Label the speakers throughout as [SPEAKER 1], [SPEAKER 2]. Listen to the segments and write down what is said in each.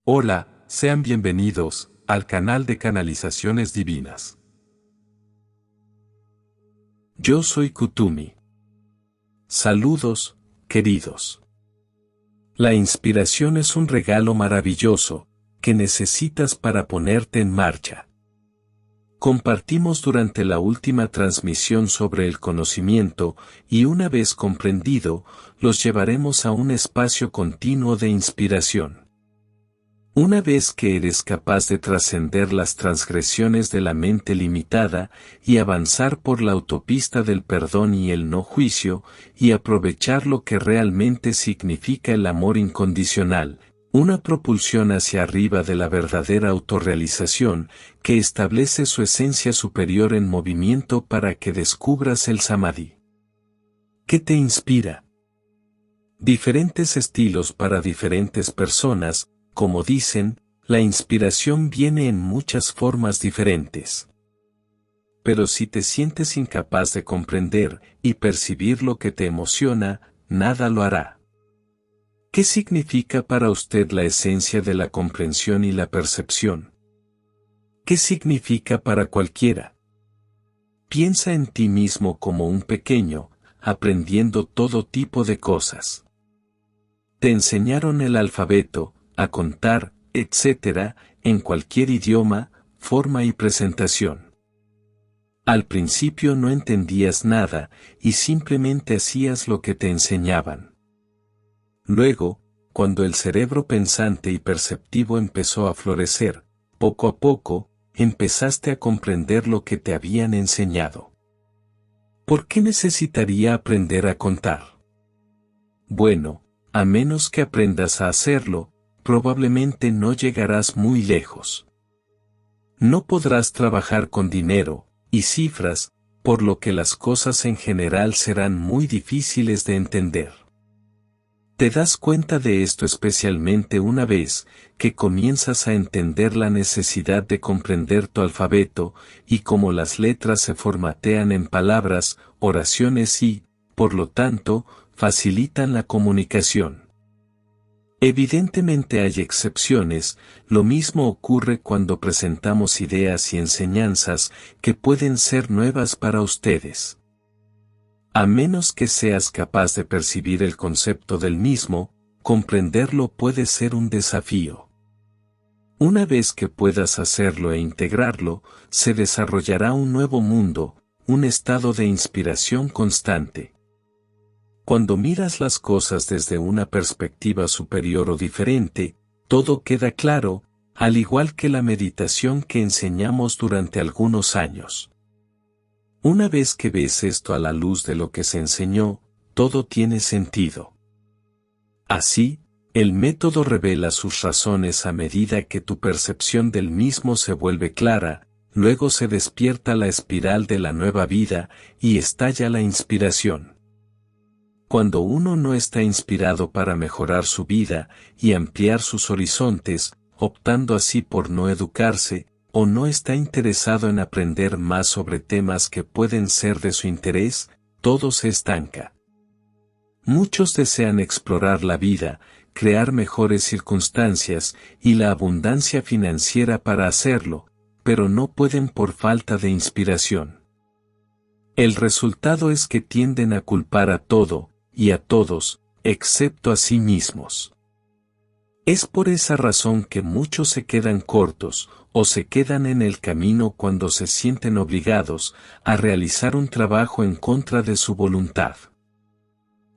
[SPEAKER 1] Hola, sean bienvenidos al canal de Canalizaciones Divinas. Yo soy Kutumi. Saludos, queridos. La inspiración es un regalo maravilloso que necesitas para ponerte en marcha. Compartimos durante la última transmisión sobre el conocimiento y una vez comprendido, los llevaremos a un espacio continuo de inspiración. Una vez que eres capaz de trascender las transgresiones de la mente limitada y avanzar por la autopista del perdón y el no juicio, y aprovechar lo que realmente significa el amor incondicional, una propulsión hacia arriba de la verdadera autorrealización, que establece su esencia superior en movimiento para que descubras el Samadhi. ¿Qué te inspira? Diferentes estilos para diferentes personas. Como dicen, la inspiración viene en muchas formas diferentes. Pero si te sientes incapaz de comprender y percibir lo que te emociona, nada lo hará. ¿Qué significa para usted la esencia de la comprensión y la percepción? ¿Qué significa para cualquiera? Piensa en ti mismo como un pequeño, aprendiendo todo tipo de cosas. Te enseñaron el alfabeto, a contar, etc., en cualquier idioma, forma y presentación. Al principio no entendías nada y simplemente hacías lo que te enseñaban. Luego, cuando el cerebro pensante y perceptivo empezó a florecer, poco a poco, empezaste a comprender lo que te habían enseñado. ¿Por qué necesitaría aprender a contar? Bueno, a menos que aprendas a hacerlo, probablemente no llegarás muy lejos. No podrás trabajar con dinero y cifras, por lo que las cosas en general serán muy difíciles de entender. Te das cuenta de esto especialmente una vez que comienzas a entender la necesidad de comprender tu alfabeto y cómo las letras se formatean en palabras, oraciones y, por lo tanto, facilitan la comunicación. Evidentemente hay excepciones, lo mismo ocurre cuando presentamos ideas y enseñanzas que pueden ser nuevas para ustedes. A menos que seas capaz de percibir el concepto del mismo, comprenderlo puede ser un desafío. Una vez que puedas hacerlo e integrarlo, se desarrollará un nuevo mundo, un estado de inspiración constante. Cuando miras las cosas desde una perspectiva superior o diferente, todo queda claro, al igual que la meditación que enseñamos durante algunos años. Una vez que ves esto a la luz de lo que se enseñó, todo tiene sentido. Así, el método revela sus razones a medida que tu percepción del mismo se vuelve clara, luego se despierta la espiral de la nueva vida y estalla la inspiración. Cuando uno no está inspirado para mejorar su vida y ampliar sus horizontes, optando así por no educarse, o no está interesado en aprender más sobre temas que pueden ser de su interés, todo se estanca. Muchos desean explorar la vida, crear mejores circunstancias y la abundancia financiera para hacerlo, pero no pueden por falta de inspiración. El resultado es que tienden a culpar a todo, y a todos, excepto a sí mismos. Es por esa razón que muchos se quedan cortos, o se quedan en el camino cuando se sienten obligados a realizar un trabajo en contra de su voluntad.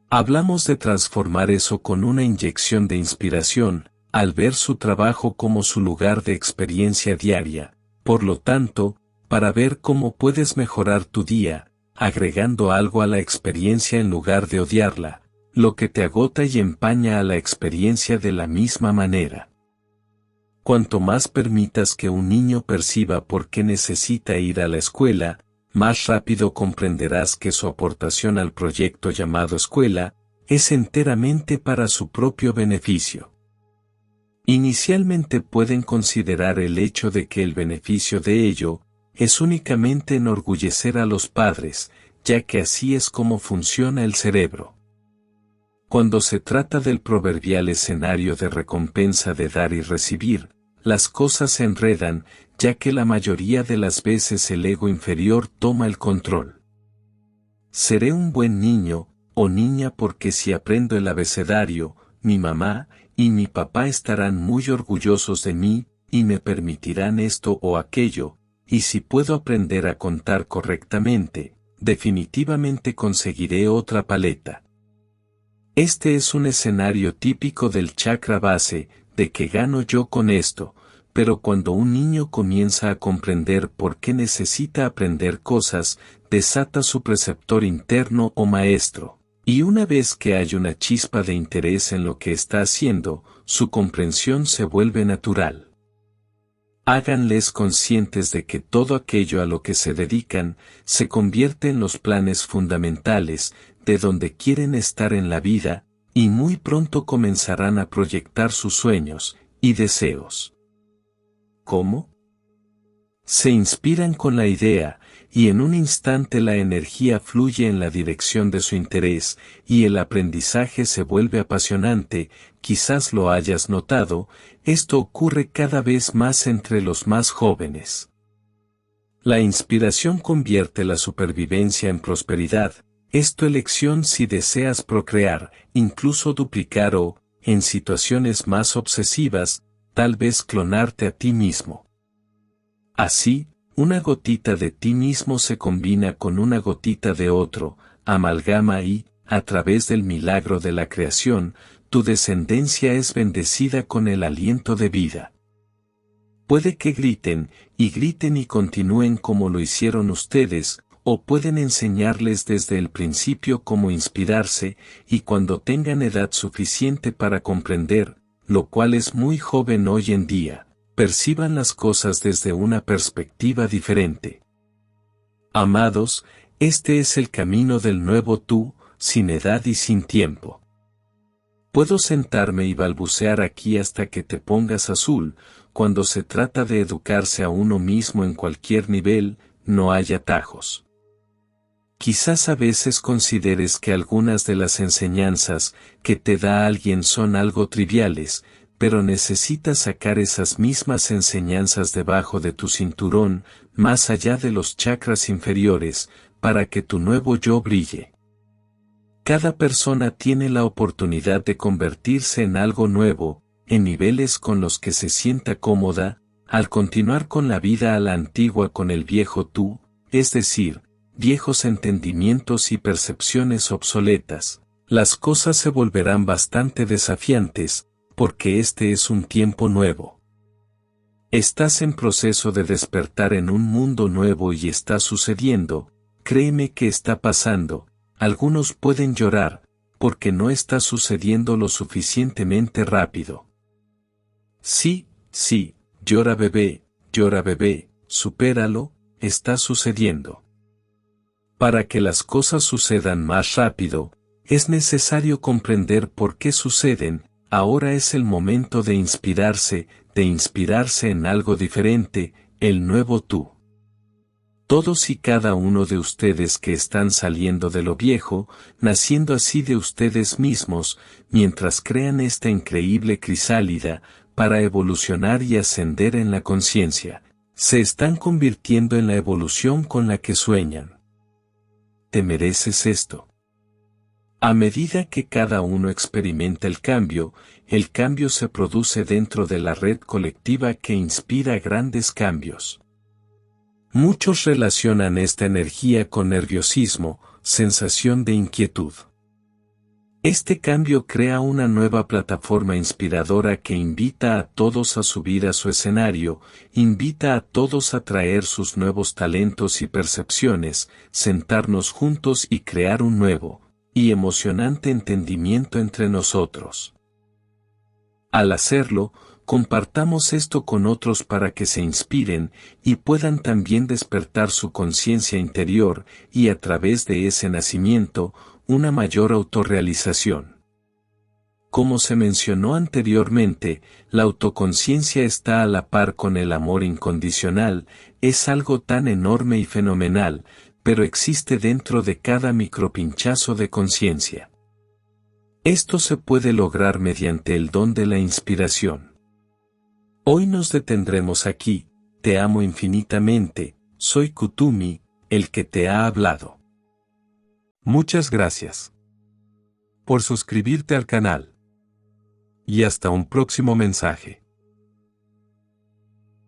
[SPEAKER 1] Hablamos de transformar eso con una inyección de inspiración, al ver su trabajo como su lugar de experiencia diaria, por lo tanto, para ver cómo puedes mejorar tu día, agregando algo a la experiencia en lugar de odiarla, lo que te agota y empaña a la experiencia de la misma manera. Cuanto más permitas que un niño perciba por qué necesita ir a la escuela, más rápido comprenderás que su aportación al proyecto llamado escuela es enteramente para su propio beneficio. Inicialmente pueden considerar el hecho de que el beneficio de ello es únicamente enorgullecer a los padres, ya que así es como funciona el cerebro. Cuando se trata del proverbial escenario de recompensa de dar y recibir, las cosas se enredan, ya que la mayoría de las veces el ego inferior toma el control. Seré un buen niño o niña porque si aprendo el abecedario, mi mamá y mi papá estarán muy orgullosos de mí y me permitirán esto o aquello, y si puedo aprender a contar correctamente, definitivamente conseguiré otra paleta. Este es un escenario típico del chakra base, de que gano yo con esto, pero cuando un niño comienza a comprender por qué necesita aprender cosas, desata su preceptor interno o maestro, y una vez que hay una chispa de interés en lo que está haciendo, su comprensión se vuelve natural. Háganles conscientes de que todo aquello a lo que se dedican, se convierte en los planes fundamentales, de donde quieren estar en la vida, y muy pronto comenzarán a proyectar sus sueños y deseos. ¿Cómo? Se inspiran con la idea, y en un instante la energía fluye en la dirección de su interés, y el aprendizaje se vuelve apasionante. Quizás lo hayas notado, esto ocurre cada vez más entre los más jóvenes. La inspiración convierte la supervivencia en prosperidad. Es tu elección si deseas procrear, incluso duplicar o, en situaciones más obsesivas, tal vez clonarte a ti mismo. Así, una gotita de ti mismo se combina con una gotita de otro, amalgama y, a través del milagro de la creación, tu descendencia es bendecida con el aliento de vida. Puede que griten y continúen como lo hicieron ustedes, o pueden enseñarles desde el principio cómo inspirarse, y cuando tengan edad suficiente para comprender, lo cual es muy joven hoy en día, perciban las cosas desde una perspectiva diferente. Amados, este es el camino del nuevo tú, sin edad y sin tiempo. Puedo sentarme y balbucear aquí hasta que te pongas azul. Cuando se trata de educarse a uno mismo en cualquier nivel, no hay atajos. Quizás a veces consideres que algunas de las enseñanzas que te da alguien son algo triviales, pero necesitas sacar esas mismas enseñanzas debajo de tu cinturón, más allá de los chakras inferiores, para que tu nuevo yo brille. Cada persona tiene la oportunidad de convertirse en algo nuevo, en niveles con los que se sienta cómoda, al continuar con la vida a la antigua con el viejo tú, es decir, viejos entendimientos y percepciones obsoletas. Las cosas se volverán bastante desafiantes, porque este es un tiempo nuevo. Estás en proceso de despertar en un mundo nuevo y está sucediendo, créeme que está pasando. Algunos pueden llorar, porque no está sucediendo lo suficientemente rápido. Sí, llora bebé, supéralo, está sucediendo. Para que las cosas sucedan más rápido, es necesario comprender por qué suceden. Ahora es el momento de inspirarse en algo diferente, el nuevo tú. Todos y cada uno de ustedes que están saliendo de lo viejo, naciendo así de ustedes mismos, mientras crean esta increíble crisálida, para evolucionar y ascender en la conciencia, se están convirtiendo en la evolución con la que sueñan. Te mereces esto. A medida que cada uno experimenta el cambio se produce dentro de la red colectiva que inspira grandes cambios. Muchos relacionan esta energía con nerviosismo, sensación de inquietud. Este cambio crea una nueva plataforma inspiradora que invita a todos a subir a su escenario, invita a todos a traer sus nuevos talentos y percepciones, sentarnos juntos y crear un nuevo y emocionante entendimiento entre nosotros. Al hacerlo, compartamos esto con otros para que se inspiren y puedan también despertar su conciencia interior y a través de ese nacimiento, una mayor autorrealización. Como se mencionó anteriormente, la autoconciencia está a la par con el amor incondicional, es algo tan enorme y fenomenal, pero existe dentro de cada micropinchazo de conciencia. Esto se puede lograr mediante el don de la inspiración. Hoy nos detendremos aquí. Te amo infinitamente. Soy Kutumi, el que te ha hablado. Muchas gracias por suscribirte al canal. Y hasta un próximo mensaje.